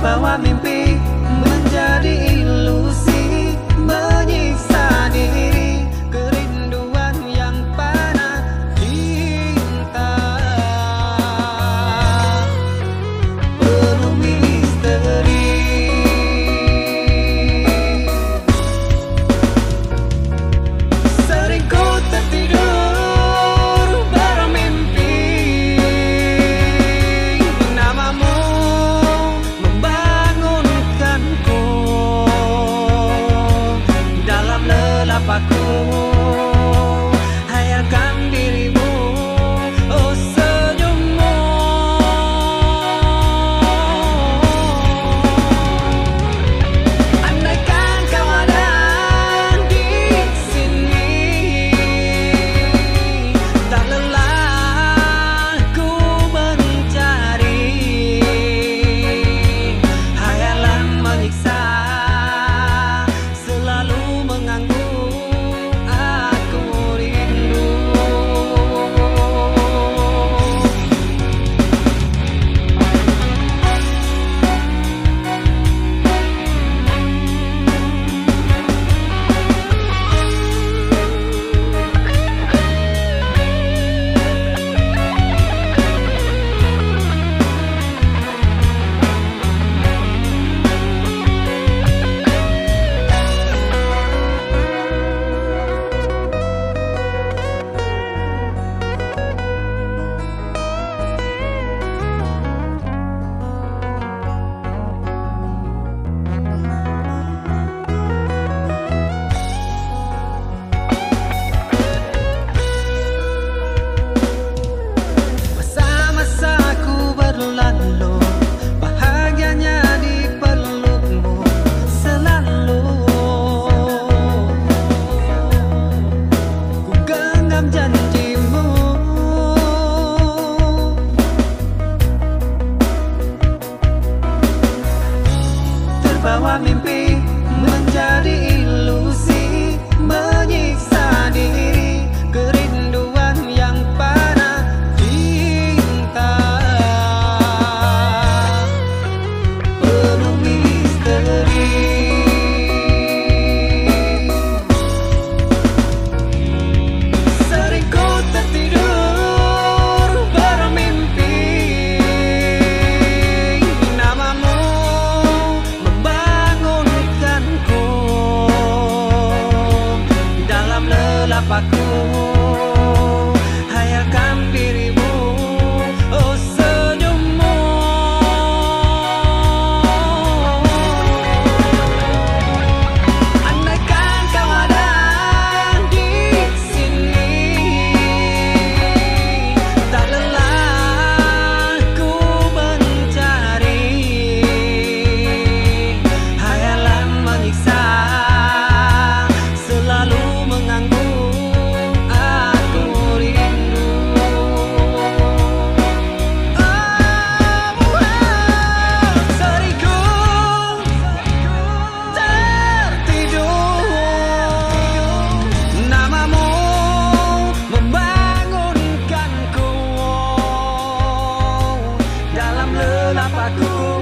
Terbawa mimpi menjadi ilusi, menyiksa diri, kerinduan yang panas cinta penuh misteri. Sering ku tertidur bermimpi namamu membangunkanku dalam lelapku. Hayalkan dirimu, oh senyummu. Andaikan kau ada di sini, tak lelah ku mencari. Hayalan menyiksa, selalu mengganggu, aku rindu. Masa-masaku berlalu, bahagianya di pelukmu selalu. Ku genggam janjimu, terbawa mimpi menjadi ilusi, menyiksa diri, kerinduan yang panas cinta penuh misteri. Sering ku tertidur bermimpi namamu membangunkanku dalam lelapku. Hayalkan dirimu, oh senyummu. Andaikan kau ada di sini, tak lelah ku mencari. Hayalan menyiksa, selalu mengganggu, aku rindu. Sering ku tertidur, namamu membangunkanku dalam lelapku.